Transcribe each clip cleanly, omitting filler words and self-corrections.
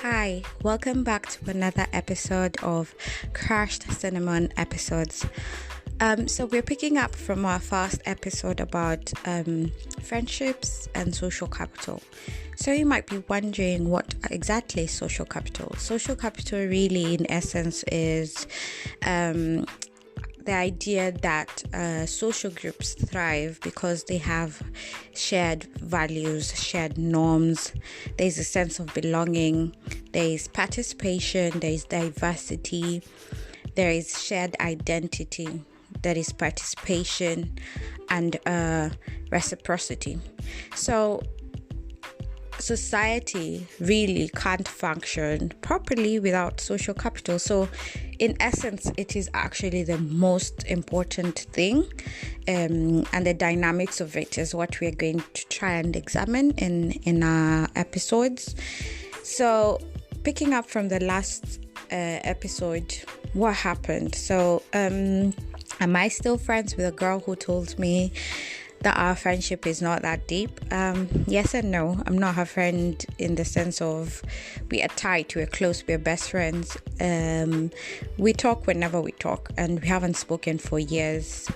Hi, welcome back to another episode of Crashed Cinnamon Episodes. So we're picking up from our first episode about friendships and social capital. So you might be wondering what exactly is social capital. Social capital really in essence is the idea that social groups thrive because they have shared values, shared norms. There's a sense of belonging, there is participation, there is diversity, there is shared identity, there is participation, and reciprocity. So society really can't function properly without social capital. So in essence, it is actually the most important thing, and the dynamics of it is what we're going to try and examine in our episodes. So picking up from the last episode, what happened? So am I still friends with a girl who told me that our friendship is not that deep? Yes and no. I'm not her friend in the sense of we are tight, we're close, we're best friends. We talk whenever we talk, and we haven't spoken for years,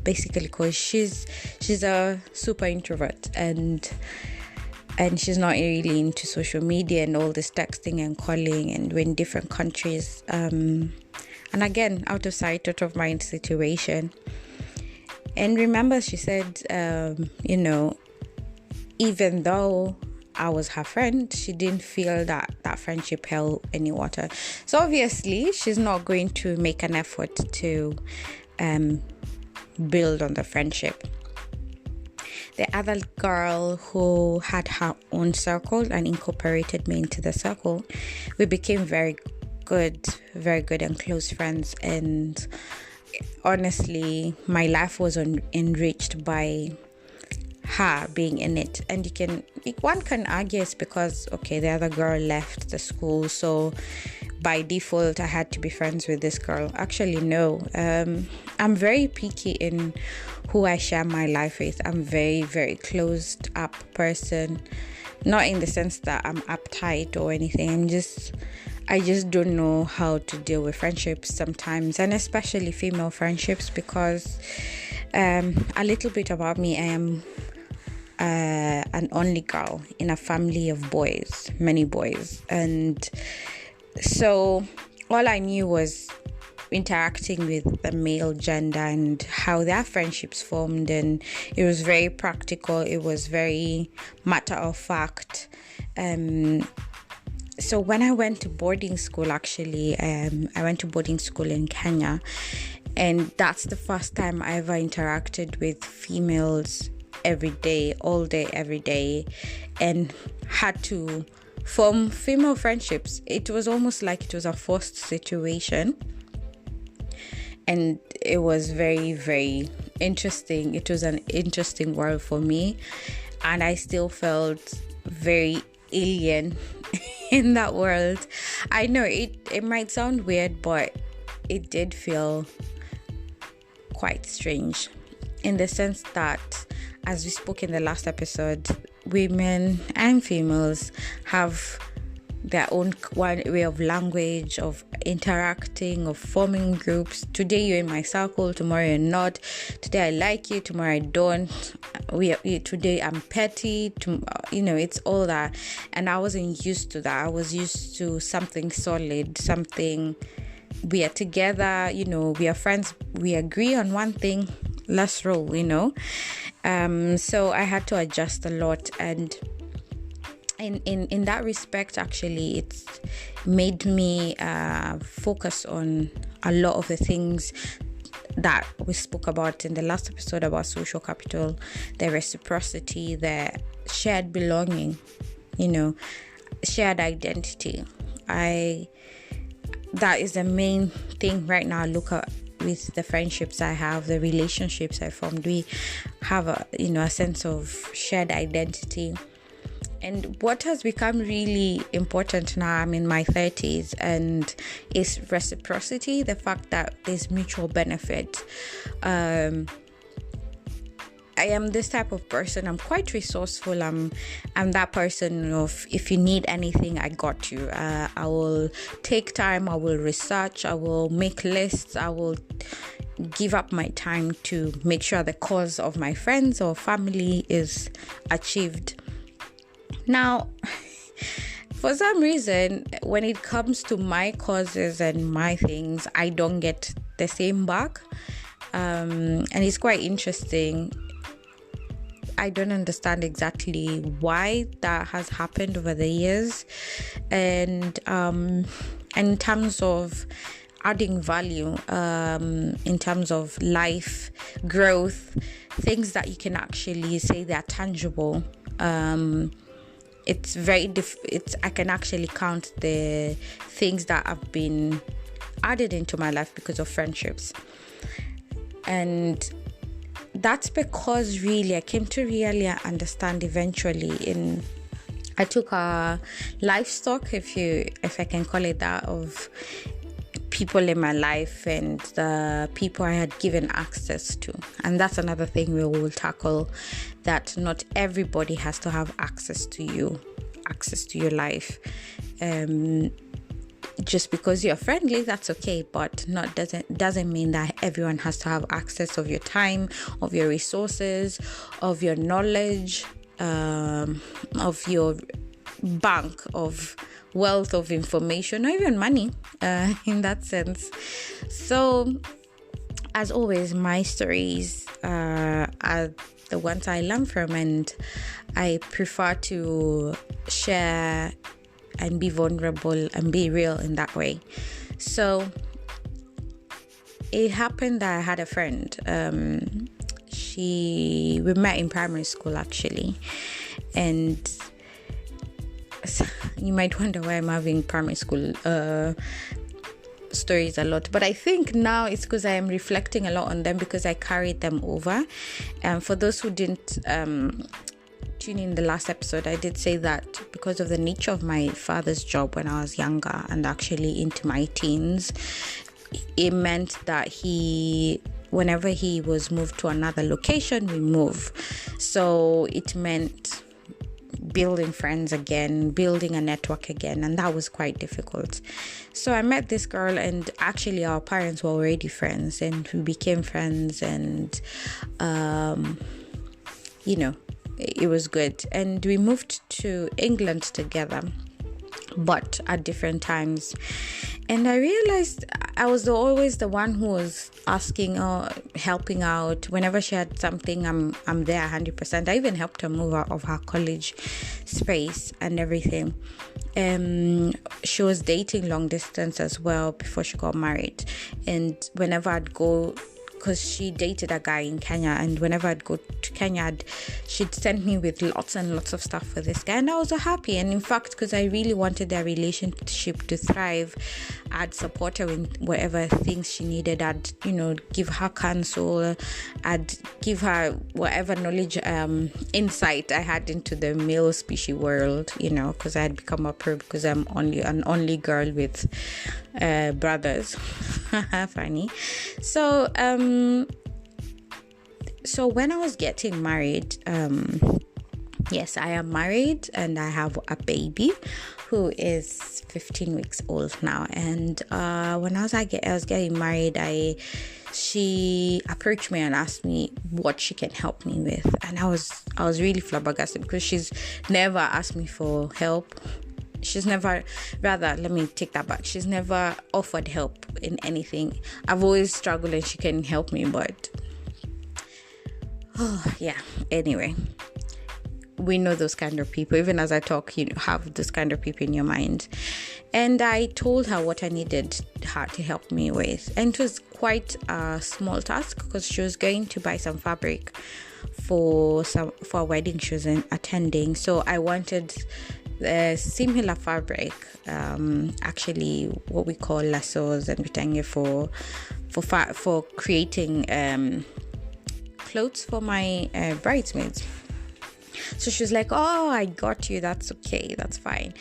basically because she's a super introvert, and she's not really into social media and all this texting and calling, and we're in different countries, and again, out of sight, out of mind situation. And remember, she said, even though I was her friend, she didn't feel that friendship held any water. So obviously, she's not going to make an effort to build on the friendship. The other girl who had her own circle and incorporated me into the circle, we became very good and close friends. And honestly, my life was enriched by her being in it. And one can argue it's because, okay, the other girl left the school, so by default I had to be friends with this girl. Actually, no. I'm very picky in who I share my life with. I'm very, very closed up person. Not in the sense that I'm uptight or anything. I just don't know how to deal with friendships sometimes, and especially female friendships, because a little bit about me, I am an only girl in a family of boys, many boys, and so all I knew was interacting with the male gender and how their friendships formed, and it was very practical, it was very matter of fact. So when I went to boarding school, actually, I went to boarding school in Kenya, and that's the first time I ever interacted with females every day, all day, every day, and had to form female friendships. It was almost like it was a forced situation, and it was very, very interesting. It was an interesting world for me, and I still felt very alien in that world. I know it might sound weird, but it did feel quite strange in the sense that, as we spoke in the last episode, women and females have their own one way of language, of interacting, of forming groups. Today you're in my circle, tomorrow you're not. Today I like you, tomorrow I don't. Today I'm petty, it's all that. And I wasn't used to that. I was used to something solid, something we are together, we are friends, we agree on one thing, let's roll, so I had to adjust a lot, and in that respect, actually, it's made me focus on a lot of the things that we spoke about in the last episode about social capital, the reciprocity, the shared belonging, shared identity. That is the main thing right now. Look at with the friendships I have, the relationships I formed. We have a sense of shared identity. And what has become really important now, I'm in my 30s, and is reciprocity, the fact that there's mutual benefit. I am this type of person. I'm quite resourceful. I'm that person of, if you need anything, I got you. I will take time. I will research. I will make lists. I will give up my time to make sure the cause of my friends or family is achieved. Now, for some reason, when it comes to my causes and my things, I don't get the same back. And it's quite interesting. I don't understand exactly why that has happened over the years. And in terms of adding value, in terms of life growth, things that you can actually say they're tangible, it's very I can actually count the things that have been added into my life because of friendships. And that's because really I came to really understand eventually I took a livestock, if I can call it that, of people in my life and the people I had given access to. And that's another thing we will tackle, that not everybody has to have access to your life. Just because you're friendly, that's okay, but doesn't mean that everyone has to have access of your time, of your resources, of your knowledge, of your bank of wealth of information, or even money, in that sense. So, as always, my stories are the ones I learn from, and I prefer to share and be vulnerable and be real in that way. So it happened that I had a friend. We met in primary school actually, and you might wonder why I'm having primary school stories a lot, but I think now it's because I am reflecting a lot on them because I carried them over. And for those who didn't tune in the last episode, I did say that because of the nature of my father's job when I was younger and actually into my teens, it meant that whenever he was moved to another location, we move. So it meant building friends again, building a network again, and that was quite difficult. So I met this girl, and actually our parents were already friends, and we became friends, and it was good. And we moved to England together, but at different times. And I realized I was always the one who was asking or helping out. Whenever she had something, I'm there 100%. I even helped her move out of her college space and everything. She was dating long distance as well before she got married. And whenever I'd go, because she dated a guy in Kenya, and whenever I'd go to Kenya, she'd send me with lots and lots of stuff for this guy, and I was so happy. And in fact, because I really wanted their relationship to thrive, I'd support her in whatever things she needed. I'd give her counsel, I'd give her whatever knowledge, insight I had into the male species world, because I had become a pro because I'm an only girl with brothers. Funny. So when I was getting married, yes, I am married and I have a baby who is 15 weeks old now. And when I was getting married, she approached me and asked me what she can help me with, and I was really flabbergasted because she's never asked me for help. She's never offered help in anything. I've always struggled and she can help me, but anyway, we know those kind of people. Even as I talk, you have those kind of people in your mind. And I told her what I needed her to help me with, and it was quite a small task because she was going to buy some fabric for a wedding she was attending. So I wanted similar fabric, actually what we call lassos and vitenge for creating clothes for my bridesmaids. So she was like, "Oh, I got you. That's okay. That's fine."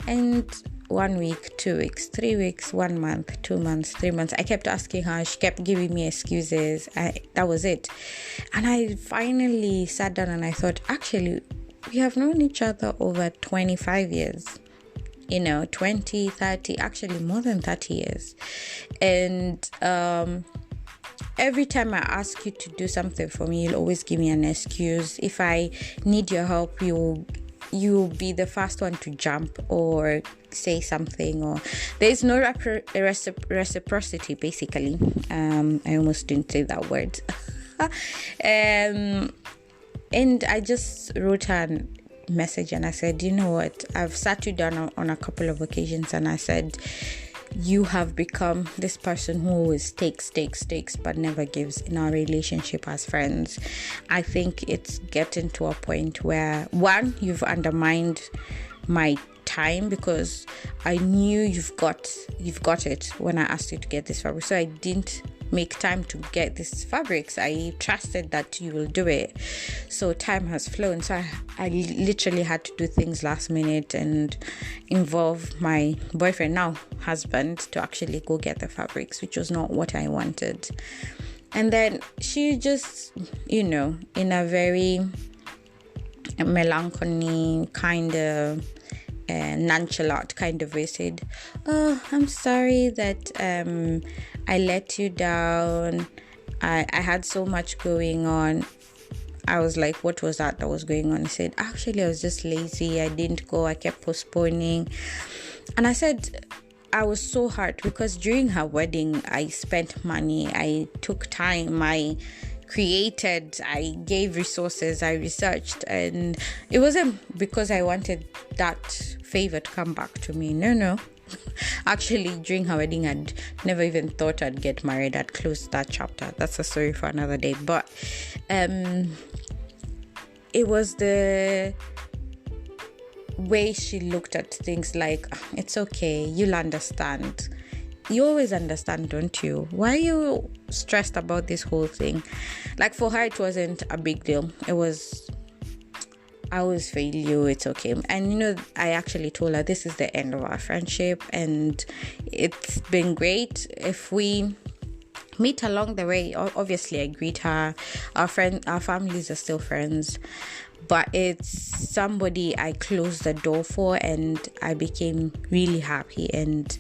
And 1 week, 2 weeks, 3 weeks, 1 month, 2 months, 3 months. I kept asking her. She kept giving me excuses. That was it. And I finally sat down and I thought, actually, we have known each other over 25 years. 20, 30, actually more than 30 years. And every time I ask you to do something for me, you'll always give me an excuse. If I need your help, you'll be the first one to jump or say something, or there's no reciprocity, basically. I almost didn't say that word. And I just wrote her a message and I said, you know what, I've sat you down on a couple of occasions and I said, you have become this person who always takes, but never gives in our relationship as friends. I think it's getting to a point where, one, you've undermined my time, because I knew you've got it when I asked you to get this fabric. So I didn't make time to get these fabrics. I trusted that you will do it. So time has flown. So I literally had to do things last minute and involve my boyfriend, now husband, to actually go get the fabrics, which was not what I wanted. And then she just, in a very melancholy kind of nonchalant kind of way, said, oh, I'm sorry that I let you down. I had so much going on. I was like, what was that was going on? He said, actually, I was just lazy. I didn't go. I kept postponing. And I said, I was so hurt because during her wedding, I spent money. I took time. I created, I gave resources, I researched, and it wasn't because I wanted that favor to come back to me. No. Actually, during her wedding, I'd never even thought I'd get married. I'd closed that chapter. That's a story for another day. But it was the way she looked at things, like, it's okay, you'll understand. You always understand, don't you? Why are you stressed about this whole thing? Like, for her, it wasn't a big deal. It was, I always fail you, it's okay. And I actually told her this is the end of our friendship, and it's been great. If we meet along the way, obviously I greet her. Our families are still friends, but it's somebody I closed the door for, and I became really happy. And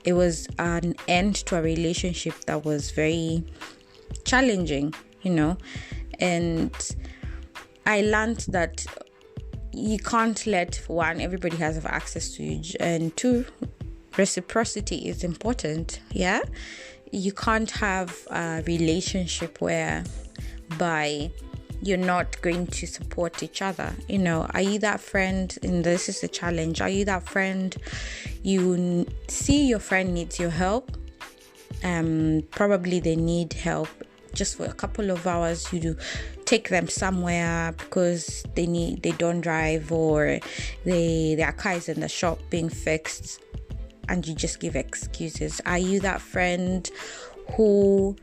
it was an end to a relationship that was very challenging, and I learned that you can't let, one, everybody has access to you, and two, reciprocity is important. Yeah, you can't have a relationship whereby you're not going to support each other. Are you that friend? And this is the challenge. Are you that friend? You see your friend needs your help. Probably they need help just for a couple of hours. You do take them somewhere because they don't drive, or their car is in the shop being fixed, and you just give excuses. Are you that friend who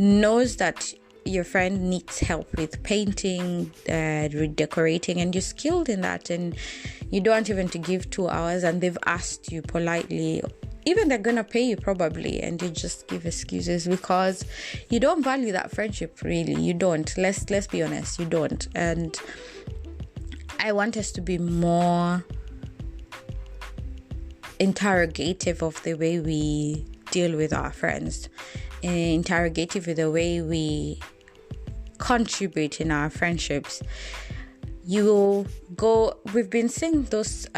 knows that your friend needs help with painting, redecorating, and you're skilled in that, and you don't want even to give 2 hours, and they've asked you politely, even they're gonna pay you probably, and you just give excuses because you don't value that friendship? Really, you don't. Let's be honest, you don't. And I want us to be more interrogative of the way we deal with our friends, interrogative with the way we contribute in our friendships. We've been seeing those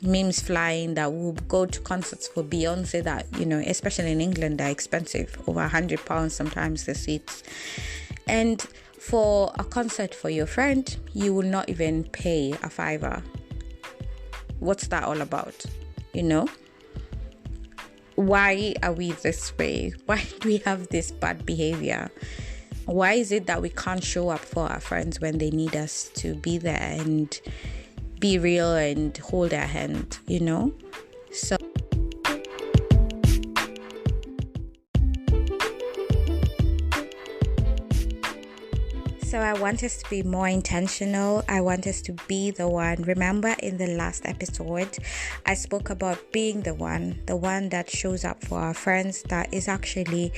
memes flying that we'll go to concerts for Beyonce that, especially in England, they're expensive, over £100 sometimes the seats. And for a concert for your friend, you will not even pay a £5. What's that all about? Why are we this way? Why do we have this bad behavior? Why is it that we can't show up for our friends when they need us to be there and be real and hold their hand, So So I want us to be more intentional. I want us to be the one. Remember in the last episode, I spoke about being the one that shows up for our friends, that is actually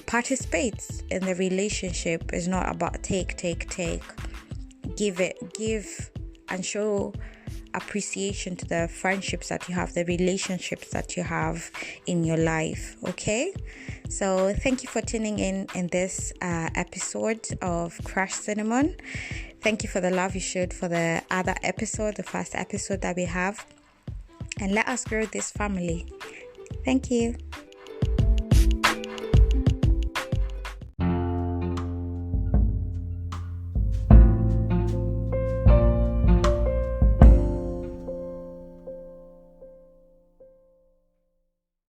participates in the relationship. Is not about take. Give and show appreciation to the friendships that you have, the relationships that you have in your life. Okay, so thank you for tuning in this episode of Crush Cinnamon. Thank you for the love you showed for the other episode, the first episode that we have, and let us grow this family. Thank you.